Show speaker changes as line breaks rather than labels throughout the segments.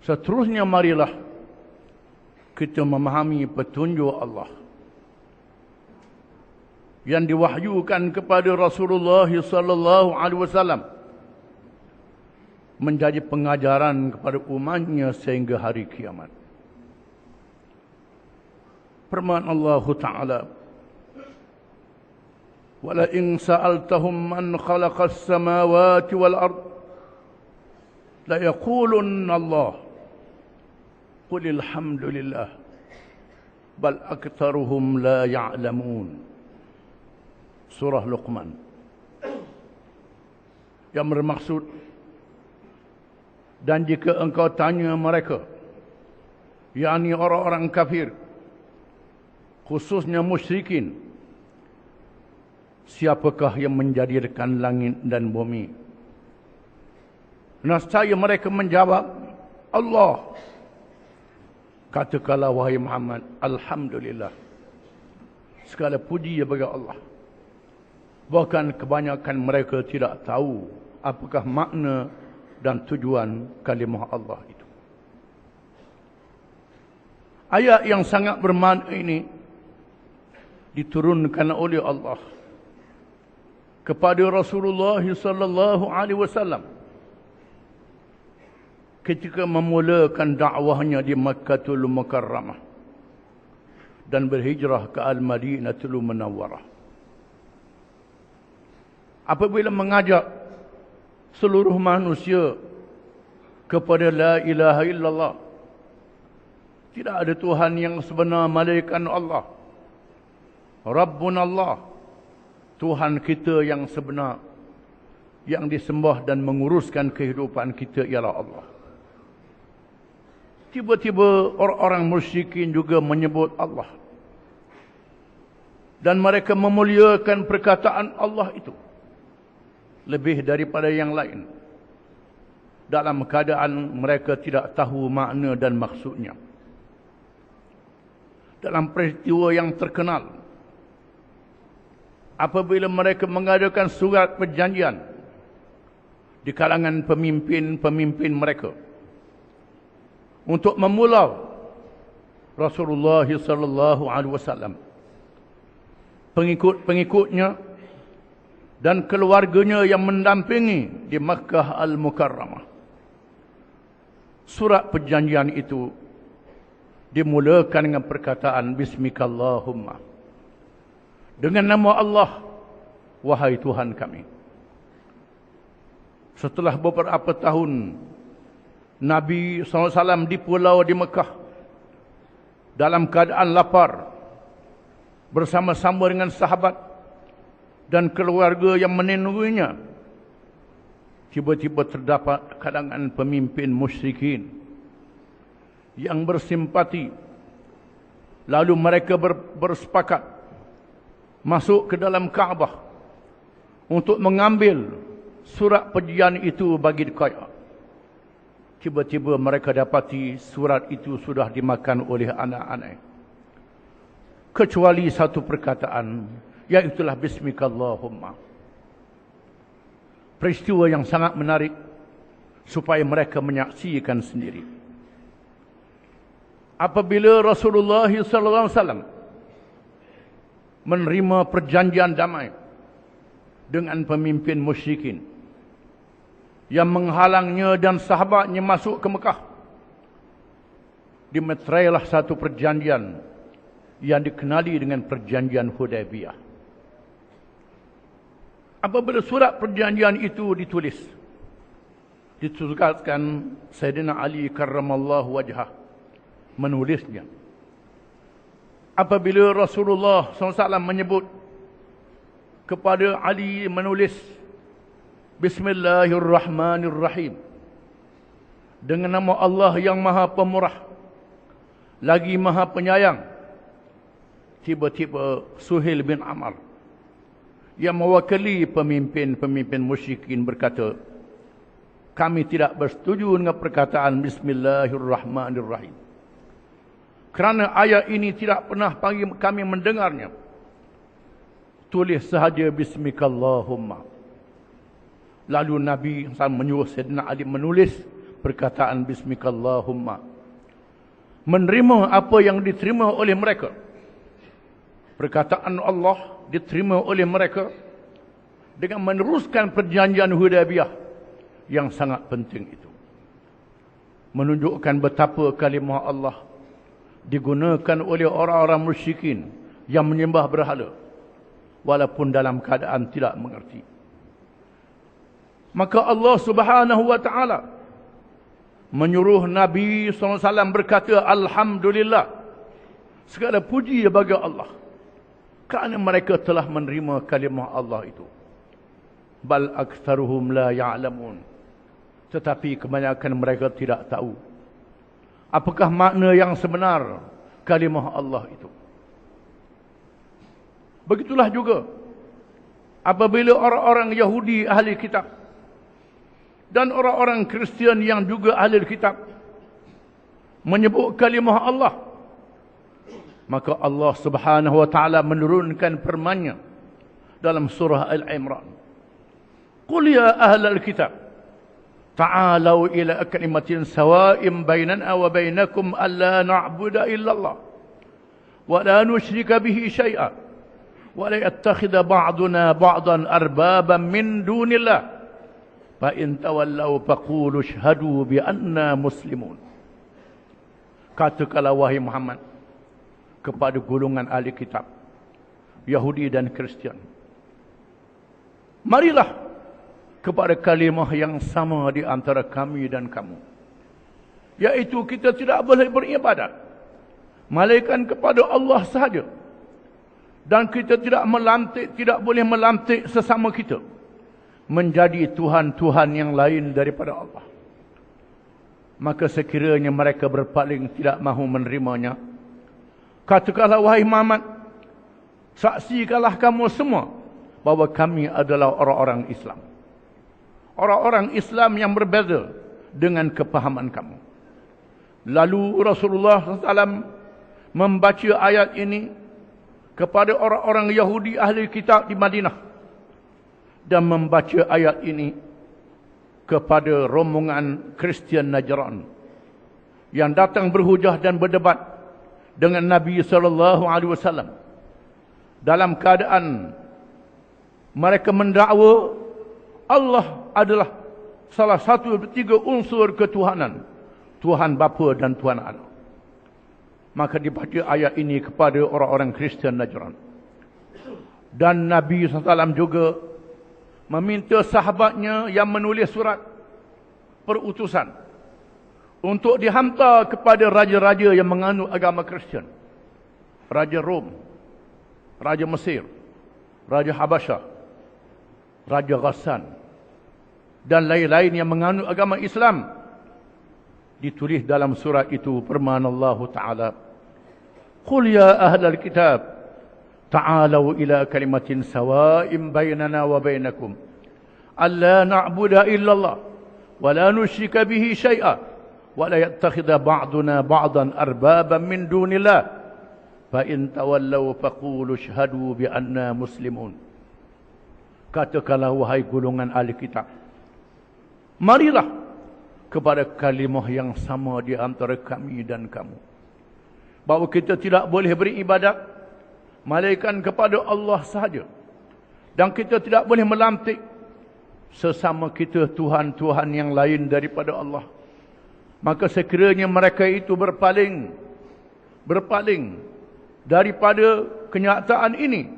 Seterusnya marilah kita memahami petunjuk Allah yang diwahyukan kepada Rasulullah sallallahu alaihi wasallam menjadi pengajaran kepada umatnya sehingga hari kiamat. Firman Allah Ta'ala, "Wala in sa'altahum man khalaqas samawati wal ard la yaqulunna Allah qulil hamdulillah bal aktsaruhum la ya'lamun." Surah Luqman. Yang bermaksud, dan jika engkau tanya mereka, yakni orang-orang kafir, khususnya musyrikin, siapakah yang menjadikan langit dan bumi? Nescaya mereka menjawab, Allah. Katakanlah wahai Muhammad, Alhamdulillah, segala puji bagi Allah. Bahkan kebanyakan mereka tidak tahu apakah makna dan tujuan kalimah Allah itu. Ayat yang sangat bermakna ini diturunkan oleh Allah kepada Rasulullah sallallahu alaihi wasallam ketika memulakan dakwahnya di Makkahul Mukarramah dan berhijrah ke Al-Madinatul Munawwarah. Apabila mengajak seluruh manusia kepada la ilaha illallah, tidak ada Tuhan yang sebenar melainkan Allah. Rabbuna Allah, Tuhan kita yang sebenar, yang disembah dan menguruskan kehidupan kita ialah Allah. Tiba-tiba orang-orang musyrikin juga menyebut Allah, dan mereka memuliakan perkataan Allah itu lebih daripada yang lain, dalam keadaan mereka tidak tahu makna dan maksudnya. Dalam peristiwa yang terkenal, apabila mereka mengadakan surat perjanjian di kalangan pemimpin-pemimpin mereka untuk memulau Rasulullah sallallahu alaihi wasallam, pengikut-pengikutnya dan keluarganya yang mendampingi di Makkah Al-Mukarramah. Surat perjanjian itu dimulakan dengan perkataan Bismikallahumma, dengan nama Allah, wahai Tuhan kami. Setelah beberapa tahun Nabi SAW di pulau di Mekah dalam keadaan lapar bersama-sama dengan sahabat dan keluarga yang menunggunya, tiba-tiba terdapat kalangan pemimpin musyrikin yang bersimpati. Lalu mereka bersepakat masuk ke dalam Kaabah untuk mengambil surat perjanjian itu bagi dikaya. Tiba-tiba mereka dapati surat itu sudah dimakan oleh anak-anak, kecuali satu perkataan, iaitulah Bismikallahumma. Peristiwa yang sangat menarik supaya mereka menyaksikan sendiri. Apabila Rasulullah SAW menerima perjanjian damai dengan pemimpin musyrikin yang menghalangnya dan sahabatnya masuk ke Mekah, dimeterailah satu perjanjian yang dikenali dengan perjanjian Hudaybiyah. Apabila surat perjanjian itu dituliskan Sayyidina Ali karramallahu wajhah menulisnya. Apabila Rasulullah SAW menyebut kepada Ali menulis Bismillahirrahmanirrahim, dengan nama Allah yang Maha Pemurah lagi Maha Penyayang, tiba-tiba Suhail bin Amr yang mewakili pemimpin-pemimpin musyrikin berkata, kami tidak bersetuju dengan perkataan Bismillahirrahmanirrahim, kerana ayat ini tidak pernah kami mendengarnya. Tulis sahaja Bismikallahumma. Lalu Nabi SAW menyuruh Sayyidina Ali menulis perkataan Bismikallahumma. Menerima apa yang diterima oleh mereka. Perkataan Allah diterima oleh mereka dengan meneruskan perjanjian Hudaybiyah yang sangat penting itu. Menunjukkan betapa kalimah Allah digunakan oleh orang-orang musyrikin yang menyembah berhala walaupun dalam keadaan tidak mengerti. Maka Allah Subhanahu wa taala menyuruh Nabi SAW berkata, Alhamdulillah, segala puji bagi Allah, kerana mereka telah menerima kalimah Allah itu. Bal aktsaruhum la ya'lamun. Tetapi kebanyakan mereka tidak tahu apakah makna yang sebenar kalimah Allah itu. Begitulah juga apabila orang-orang Yahudi ahli kitab dan orang-orang Kristian yang juga ahli kitab menyebut kalimah Allah, maka Allah Subhanahu wa taala menurunkan firman-Nya dalam surah Al-Imran. Qul ya ahlal kitab ta'alau ila kalimatin sawa'in bainana wa bainakum alla na'budu illa Allah wa la nusyrika bihi syai'a wa la yattakhidha ba'duna ba'dan arbaban min dunillah fa in tawallaw faqulu ashhadu bi anna muslimun. Katakanlah wahai Muhammad kepada golongan ahli kitab Yahudi dan Kristian, marilah kepada kalimah yang sama di antara kami dan kamu, yaitu kita tidak boleh beribadat melainkan kepada Allah sahaja, dan kita tidak boleh melantik sesama kita menjadi Tuhan-Tuhan yang lain daripada Allah. Maka sekiranya mereka berpaling tidak mahu menerimanya, katakanlah wahai Muhammad, saksikanlah kamu semua bahawa kami adalah orang-orang Islam. Orang-orang Islam yang berbeza dengan kepahaman kamu. Lalu Rasulullah SAW membaca ayat ini kepada orang-orang Yahudi ahli kitab di Madinah, dan membaca ayat ini kepada rombongan Kristian Najran yang datang berhujah dan berdebat dengan Nabi SAW dalam keadaan mereka mendakwa Allah adalah salah satu tiga unsur ketuhanan, Tuhan Bapa dan Tuhan Anak. Maka dibaca ayat ini kepada orang-orang Kristian Najran. Dan Nabi SAW juga meminta sahabatnya yang menulis surat perutusan untuk dihantar kepada raja-raja yang menganut agama Kristian. Raja Rom, Raja Mesir, Raja Habasyah, Raja Ghassan, dan lain-lain yang menganut agama Islam. Ditulis dalam surat itu firman Allah Ta'ala, Qul ya ahlal kitab ta'alau ila kalimatin sawa'in bainana wa bainakum alla na'budu illallah wa la nusyrika bihi syai'a wa la yattakhidha ba'duna ba'dan arbaban min dunillah fa in tawallaw faqulu ashhadu bi anna muslimun. Katakanlah wahai golongan ahli kitab, marilah kepada kalimah yang sama di antara kami dan kamu, bahawa kita tidak boleh beribadat melainkan kepada Allah sahaja, dan kita tidak boleh melantik sesama kita Tuhan-Tuhan yang lain daripada Allah. Maka sekiranya mereka itu berpaling daripada kenyataan ini,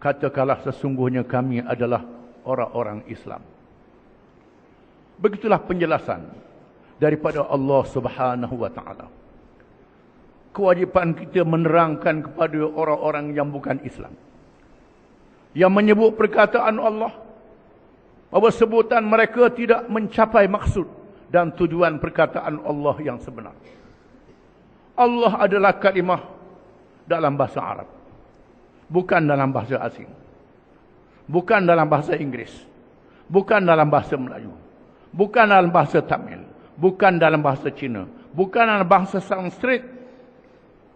katakanlah sesungguhnya kami adalah orang-orang Islam. Begitulah penjelasan daripada Allah Subhanahu wa taala. Kewajipan kita menerangkan kepada orang-orang yang bukan Islam, yang menyebut perkataan Allah, bahawa sebutan mereka tidak mencapai maksud dan tujuan perkataan Allah yang sebenar. Allah adalah kalimah dalam bahasa Arab, bukan dalam bahasa asing, bukan dalam bahasa Inggeris, bukan dalam bahasa Melayu, bukan dalam bahasa Tamil, bukan dalam bahasa Cina, bukan dalam bahasa Sanskrit.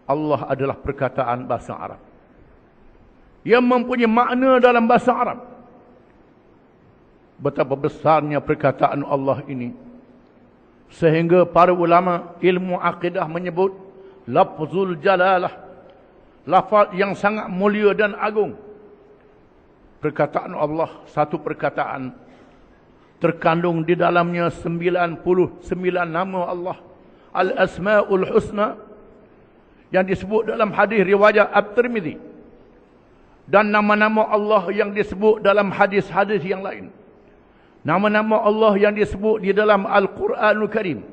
Allah adalah perkataan bahasa Arab yang mempunyai makna dalam bahasa Arab. Betapa besarnya perkataan Allah ini Sehingga para ulama ilmu akidah menyebut lafzul jalalah, lafaz yang sangat mulia dan agung. Perkataan Allah, satu perkataan, terkandung di dalamnya 99 nama Allah, Al-Asma'ul Husna, yang disebut dalam hadis riwayat At-Tirmidzi, dan nama-nama Allah yang disebut dalam hadis-hadis yang lain. Nama-nama Allah yang disebut di dalam Al-Quranul Karim.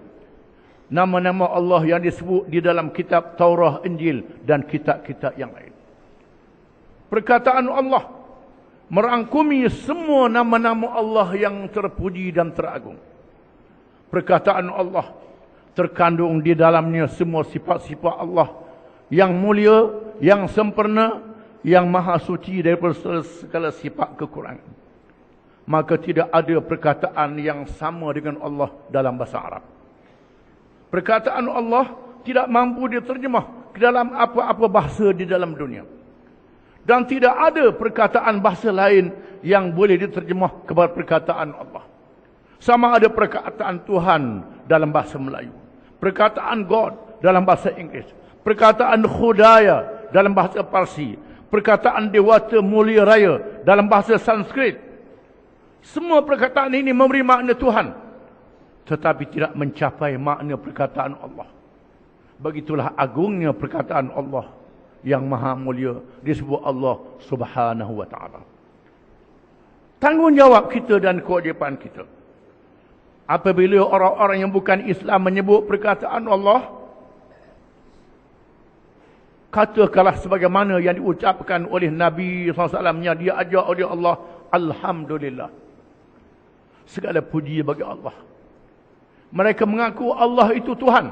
Nama-nama Allah yang disebut di dalam kitab Taurah, Injil dan kitab-kitab yang lain. Perkataan Allah merangkumi semua nama-nama Allah yang terpuji dan teragung. Perkataan Allah terkandung di dalamnya semua sifat-sifat Allah yang mulia, yang sempurna, yang maha suci daripada segala sifat kekurangan. Maka tidak ada perkataan yang sama dengan Allah dalam bahasa Arab. Perkataan Allah tidak mampu diterjemah ke dalam apa-apa bahasa di dalam dunia. Dan tidak ada perkataan bahasa lain yang boleh diterjemah kepada perkataan Allah. Sama ada perkataan Tuhan dalam bahasa Melayu, perkataan God dalam bahasa Inggeris, perkataan Khudaya dalam bahasa Parsi, perkataan Dewata Mulia Raya dalam bahasa Sanskrit. Semua perkataan ini memberi makna Tuhan, tetapi tidak mencapai makna perkataan Allah. Begitulah agungnya perkataan Allah yang maha mulia, disebut Allah Subhanahu wa ta'ala. Tanggungjawab kita dan kewajipan kita, apabila orang-orang yang bukan Islam menyebut perkataan Allah, katakanlah sebagaimana yang diucapkan oleh Nabi SAW yang dia ajar oleh Allah, Alhamdulillah, segala puji bagi Allah. Mereka mengaku Allah itu Tuhan,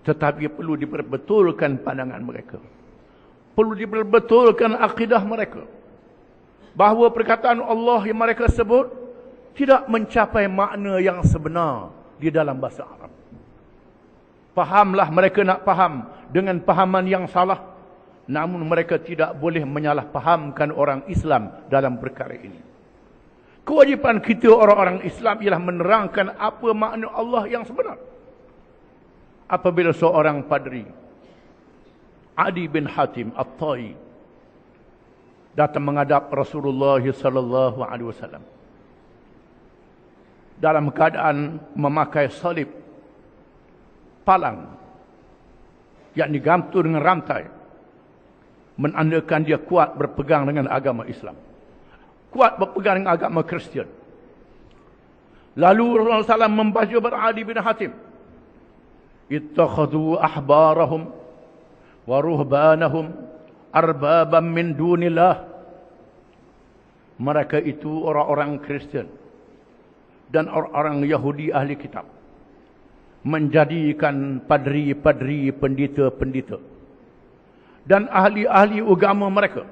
tetapi perlu diperbetulkan pandangan mereka, perlu diperbetulkan akidah mereka, bahawa perkataan Allah yang mereka sebut tidak mencapai makna yang sebenar di dalam bahasa Arab. Fahamlah mereka nak faham dengan fahaman yang salah, namun mereka tidak boleh menyalahfahamkan orang Islam dalam perkara ini. Kewajipan kita orang-orang Islam ialah menerangkan apa makna Allah yang sebenar. Apabila seorang padri, Adi bin Hatim At-Tai, datang menghadap Rasulullah sallallahu alaihi wasallam dalam keadaan memakai salib palang yang digantung dengan rantai, menandakan dia kuat berpegang dengan agama Islam, kuat berpegang dengan agama Kristian. Lalu Rasulullah SAW membaca kepada Adi bin Hatim, ittakhadhu ahbarahum wa ruhbanahum arbaban min dunillah. Mereka itu orang-orang Kristian dan orang-orang Yahudi ahli kitab menjadikan padri-padri, pendeta-pendeta dan ahli-ahli agama mereka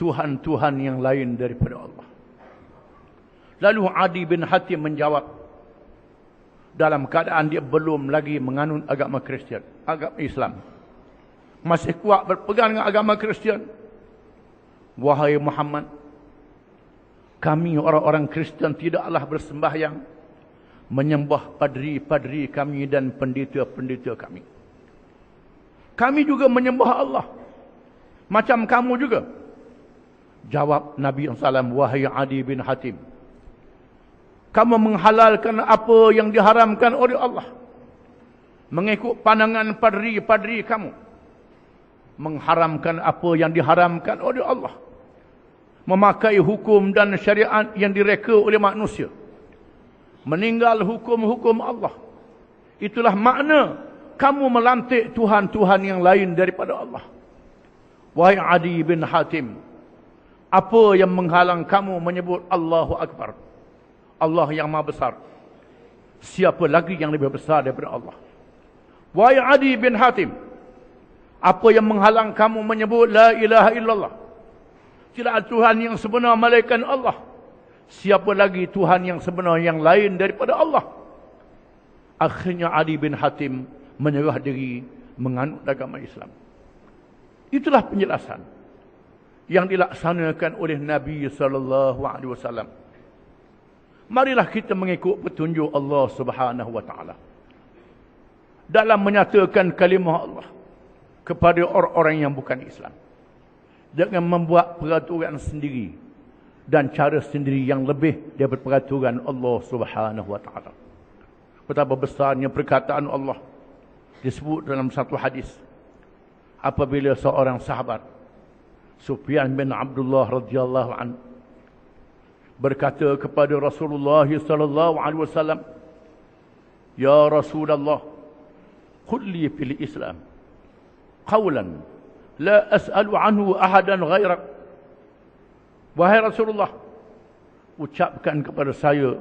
Tuhan-Tuhan yang lain daripada Allah. Lalu Adi bin Hatim menjawab dalam keadaan dia belum lagi menganut agama Kristian, agama Islam, masih kuat berpegang dengan agama Kristian. Wahai Muhammad, kami orang-orang Kristian tidaklah bersembahyang, menyembah padri-padri kami dan pendeta-pendeta kami. Kami juga menyembah Allah, macam kamu juga. Jawab Nabi SAW, wahai Adi bin Hatim, kamu menghalalkan apa yang diharamkan oleh Allah, mengikut pandangan padri-padri kamu, mengharamkan apa yang diharamkan oleh Allah, memakai hukum dan syariat yang direka oleh manusia, meninggal hukum-hukum Allah. Itulah makna kamu melantik Tuhan-Tuhan yang lain daripada Allah. Wahai Adi bin Hatim, apa yang menghalang kamu menyebut Allahu Akbar, Allah yang maha besar? Siapa lagi yang lebih besar daripada Allah? Wahai Adi bin Hatim, apa yang menghalang kamu menyebut la ilaha illallah, tidak ada Tuhan yang sebenar melainkan Allah? Siapa lagi Tuhan yang sebenar yang lain daripada Allah? Akhirnya Adi bin Hatim menyerah diri menganut agama Islam. Itulah penjelasan yang dilaksanakan oleh Nabi SAW Marilah kita mengikut petunjuk Allah Subhanahu wa taala dalam menyatakan kalimah Allah kepada orang-orang yang bukan Islam, dengan membuat peraturan sendiri dan cara sendiri yang lebih daripada peraturan Allah Subhanahu wa taala. Betapa besarnya perkataan Allah disebut dalam satu hadis, apabila seorang sahabat Sufyan bin Abdullah radhiyallahu anhu berkata kepada Rasulullah sallallahu alaihi wasallam, "Ya Rasulullah, qul li fil Islam qawlan la as'alu anhu ahadan ghairak." Wahai Rasulullah, ucapkan kepada saya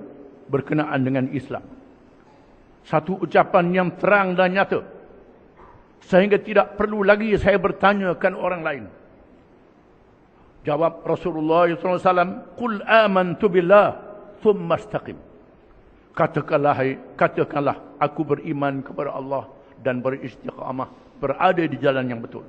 berkenaan dengan Islam satu ucapan yang terang dan nyata, sehingga tidak perlu lagi saya bertanyakan orang lain. Jawab Rasulullah SAW, "Qul amantu billah, thumma istaqim." Katakanlah, aku beriman kepada Allah dan beristiqamah, berada di jalan yang betul.